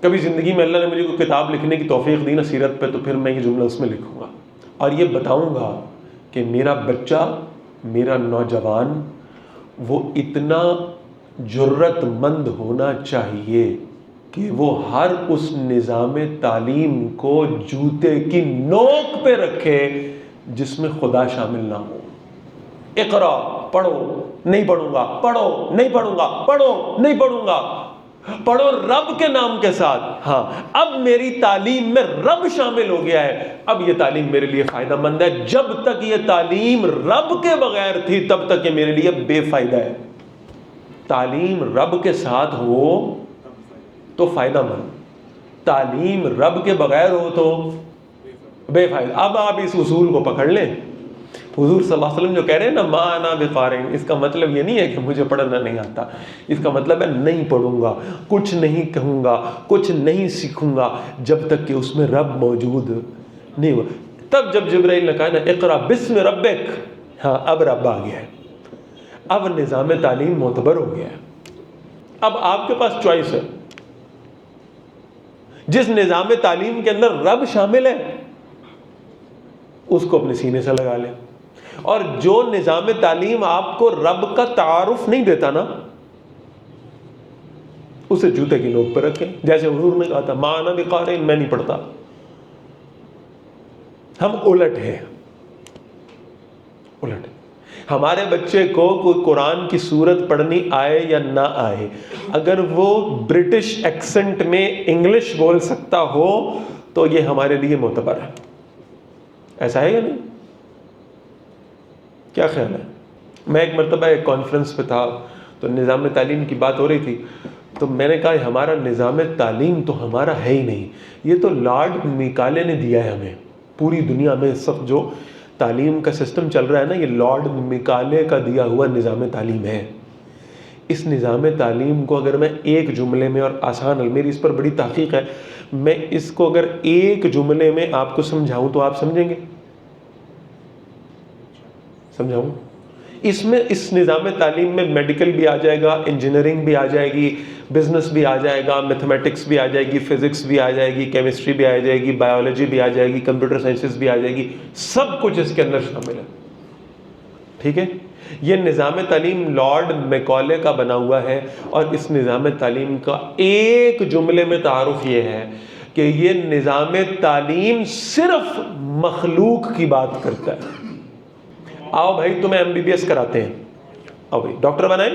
کبھی زندگی میں اللہ نے مجھے کوئی کتاب لکھنے کی توفیق دی نا سیرت پہ، تو پھر میں یہ جملہ اس میں لکھوں گا اور یہ بتاؤں گا کہ میرا بچہ، میرا نوجوان وہ اتنا جرت مند ہونا چاہیے کہ وہ ہر اس نظام تعلیم کو جوتے کی نوک پہ رکھے جس میں خدا شامل نہ ہو۔ اقرا، پڑھو، نہیں پڑھوں گا، پڑھو، نہیں پڑھوں گا، پڑھو، نہیں پڑھوں گا، پڑھو رب کے نام کے ساتھ۔ ہاں، اب میری تعلیم میں رب شامل ہو گیا ہے، اب یہ تعلیم میرے لیے فائدہ مند ہے۔ جب تک یہ تعلیم رب کے بغیر تھی تب تک یہ میرے لیے بے فائدہ ہے۔ تعلیم رب کے ساتھ ہو تو فائدہ مند، تعلیم رب کے بغیر ہو تو بے فائدہ۔ اب آپ اس اصول کو پکڑ لیں۔ حضور صلی اللہ علیہ وسلم جو کہہ رہے ہیں نا ما انا بقارئ، اس کا مطلب یہ نہیں ہے کہ مجھے پڑھنا نہیں آتا، اس کا مطلب ہے نہیں پڑھوں گا، کچھ نہیں کہوں گا، کچھ نہیں سیکھوں گا جب تک کہ اس میں رب موجود نہیں ہوا۔ تب جب جبرائیل نے کہا نا اقرا بسم ربک، ہاں اب رب آ گیا ہے، اب نظام تعلیم معتبر ہو گیا ہے۔ اب آپ کے پاس چوائس ہے، جس نظام تعلیم کے اندر رب شامل ہے اس کو اپنے سینے سے لگا لیں، اور جو نظام تعلیم آپ کو رب کا تعارف نہیں دیتا نا اسے جوتے کی نوک پر رکھیں۔ جیسے حضور نے کہا تھا ما انا بقارئ، میں نہیں پڑھتا۔ ہم الٹ ہیں، الٹ۔ ہمارے بچے کو کوئی قرآن کی سورت پڑھنی آئے یا نہ آئے، اگر وہ برٹش ایکسنٹ میں انگلش بول سکتا ہو تو یہ ہمارے لیے معتبر ہے۔ ایسا ہے یا نہیں؟ کیا خیال ہے؟ میں ایک مرتبہ ایک کانفرنس پہ تھا تو نظام تعلیم کی بات ہو رہی تھی، تو میں نے کہا ہمارا نظام تعلیم تو ہمارا ہے ہی نہیں، یہ تو لارڈ میکالے نے دیا ہے ہمیں۔ پوری دنیا میں اس وقت جو تعلیم کا سسٹم چل رہا ہے نا، یہ لارڈ میکالے کا دیا ہوا نظام تعلیم ہے۔ اس نظام تعلیم کو اگر میں ایک جملے میں، اور آسان، میری اس پر بڑی تحقیق ہے، میں اس کو اگر ایک جملے میں آپ کو سمجھاؤں تو آپ سمجھیں گے؟ سمجھاؤں؟ اس میں، اس نظام تعلیم میں میڈیکل بھی آ جائے گا، انجینئرنگ بھی آ جائے گی، بزنس بھی آ جائے گا، میتھمیٹکس بھی آ جائے گی، فزکس بھی آ جائے گی، کیمسٹری بھی آ جائے گی، بایولوجی بھی آ جائے گی، کمپیوٹر سائنسز بھی آ جائے گی، سب کچھ اس کے اندر شامل ہے۔ ٹھیک ہے؟ یہ نظام تعلیم لارڈ میکالے کا بنا ہوا ہے، اور اس نظام تعلیم کا ایک جملے میں تعارف یہ ہے کہ یہ نظام تعلیم صرف مخلوق کی بات کرتا ہے۔ آؤ بھائی تمہیں ایم بی بی ایس کراتے ہیں، آؤ بھائی ڈاکٹر بنائیں،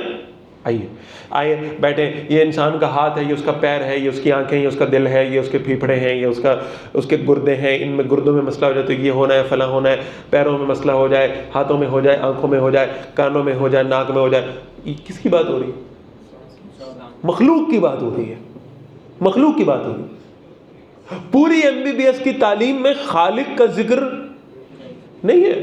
آئیے آئیے بیٹھے، یہ انسان کا ہاتھ ہے، یہ اس کا پیر ہے، یہ اس کی آنکھیں، یہ اس کا دل ہے، یہ اس کے پھیپھڑے ہیں، یہ اس کے گردے ہیں، ان میں گردوں میں مسئلہ ہو جائے تو یہ ہونا ہے، فلاں ہونا ہے، پیروں میں مسئلہ ہو جائے، ہاتھوں میں ہو جائے، آنکھوں میں ہو جائے، کانوں میں ہو جائے، ناک میں ہو جائے۔ یہ کس کی بات ہو رہی ہے؟ مخلوق کی بات ہو رہی ہے، مخلوق کی بات ہو رہی ہے۔ پوری ایم بی بی ایس کی تعلیم میں خالق کا ذکر نہیں ہے۔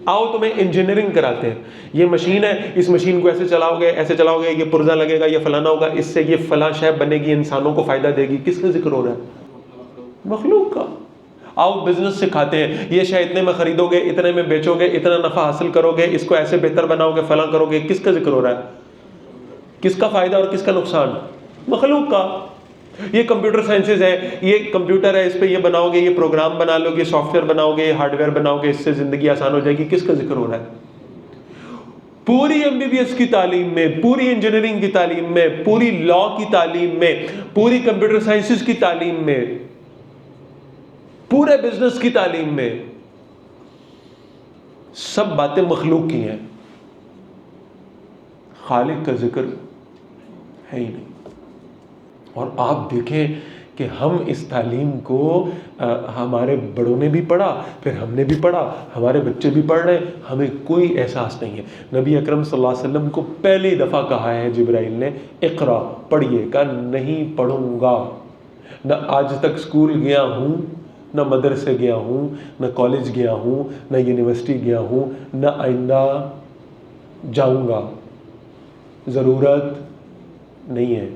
آؤ تمہیں انجینئرنگ کراتے ہیں، یہ مشین ہے، اس مشین کو ایسے چلاؤ گے، ایسے چلاؤ گے، یہ پرزہ لگے گا، یہ فلانا ہوگا، اس سے یہ فلاں شے بنے گی، انسانوں کو فائدہ دے گی۔ کس کا ذکر ہو رہا ہے؟ مخلوق کا۔ آؤ بزنس سکھاتے ہیں، یہ شے اتنے میں خریدو گے، اتنے میں بیچو گے، اتنا نفع حاصل کرو گے، اس کو ایسے بہتر بناؤ گے، فلاں کرو گے۔ کس کا ذکر ہو رہا ہے؟ کس کا فائدہ اور کس کا نقصان؟ مخلوق کا۔ یہ کمپیوٹر سائنسز ہے، یہ کمپیوٹر ہے، اس پہ یہ بناؤ گے، یہ پروگرام بنا لو گے، سافٹ ویئر بناؤ گے، یہ ہارڈ ویئر بناؤ گے، اس سے زندگی آسان ہو جائے گی۔ کس کا ذکر ہو رہا ہے؟ پوری ایم بی بی ایس کی تعلیم میں، پوری انجینئرنگ کی تعلیم میں، پوری لا کی تعلیم میں، پوری کمپیوٹر سائنسز کی تعلیم میں، پورے بزنس کی تعلیم میں، سب باتیں مخلوق کی ہیں، خالق کا ذکر ہے ہی نہیں۔ اور آپ دیکھیں کہ ہم اس تعلیم کو ہمارے بڑوں نے بھی پڑھا، پھر ہم نے بھی پڑھا، ہمارے بچے بھی پڑھ رہے ہیں، ہمیں کوئی احساس نہیں ہے۔ نبی اکرم صلی اللہ علیہ وسلم کو پہلی دفعہ کہا ہے جبرائیل نے اقرا، پڑھیے، کہا نہیں پڑھوں گا، نہ آج تک اسکول گیا ہوں، نہ مدرسے گیا ہوں، نہ کالج گیا ہوں، نہ یونیورسٹی گیا ہوں، نہ آئندہ جاؤں گا، ضرورت نہیں ہے۔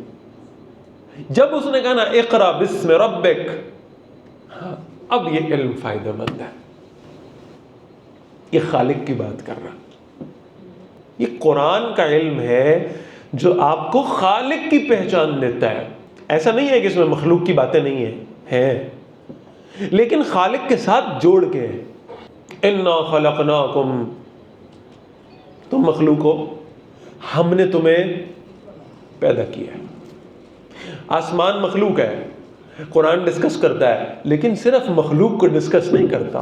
جب اس نے کہا نا اقرا بسم ربک، اب یہ علم فائدہ مند ہے، یہ خالق کی بات کر رہا، یہ قرآن کا علم ہے جو آپ کو خالق کی پہچان دیتا ہے۔ ایسا نہیں ہے کہ اس میں مخلوق کی باتیں نہیں ہیں، لیکن خالق کے ساتھ جوڑ کے، انا خلقناکم، تم مخلوق ہو، ہم نے تمہیں پیدا کیا ہے۔ آسمان مخلوق ہے، قرآن ڈسکس کرتا ہے، لیکن صرف مخلوق کو ڈسکس نہیں کرتا۔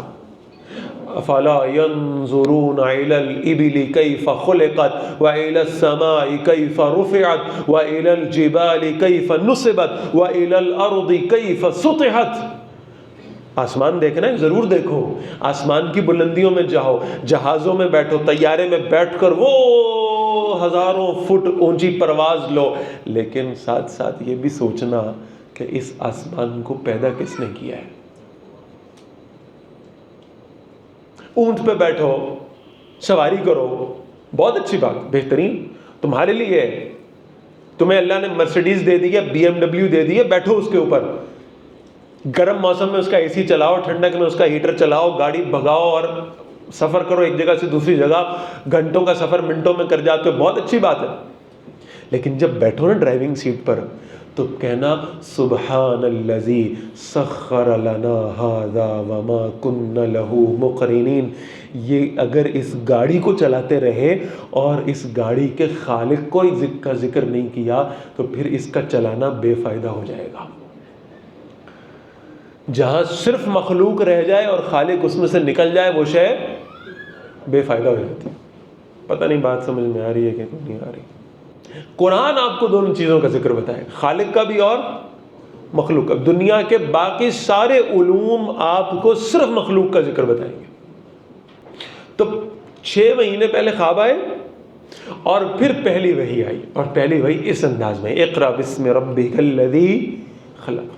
افلا ينظرون الى الابل كيف خلقت والى السماء كيف رفعت والى الجبال كيف نصبت والى الارض كيف سطحت۔ آسمان دیکھنا ہے، ضرور دیکھو، آسمان کی بلندیوں میں جاؤ، جہازوں میں بیٹھو، طیارے میں بیٹھ کر وہ ہزاروں فٹ اونچی پرواز لو، لیکن ساتھ ساتھ یہ بھی سوچنا کہ اس آسمان کو پیدا کس نے کیا ہے۔ اونٹ پہ بیٹھو، سواری کرو، بہت اچھی بات، بہترین، تمہارے لیے ہے، تمہیں اللہ نے مرسیڈیز دے دی ہے، بی ایم ڈبلیو دے دی ہے، بیٹھو اس کے اوپر، گرم موسم میں اس کا اے سی چلاؤ، ٹھنڈک میں اس کا ہیٹر چلاؤ، گاڑی بھگاؤ اور سفر کرو ایک جگہ سے دوسری جگہ، گھنٹوں کا سفر منٹوں میں کر جاتے ہو، بہت اچھی بات ہے۔ لیکن جب بیٹھو نا ڈرائیونگ سیٹ پر تو کہنا سبحان الذی سخر لنا ھذا وما كنا له مقرنین۔ یہ اگر اس گاڑی کو چلاتے رہے اور اس گاڑی کے خالق کو کا ذکر نہیں کیا تو پھر اس کا چلانا بے فائدہ ہو جائے گا۔ جہاں صرف مخلوق رہ جائے اور خالق اس میں سے نکل جائے وہ شے بے فائدہ ہو جاتی ہے۔ پتہ نہیں بات سمجھ میں آ رہی ہے کہ نہیں آ رہی۔ قرآن آپ کو دونوں چیزوں کا ذکر بتائے، خالق کا بھی اور مخلوق کا۔ دنیا کے باقی سارے علوم آپ کو صرف مخلوق کا ذکر بتائیں گے۔ تو 6 مہینے پہلے خواب آئے اور پھر پہلی وحی آئی، اور پہلی وحی اس انداز میں، اقرأ بسم ربک الذی خلق۔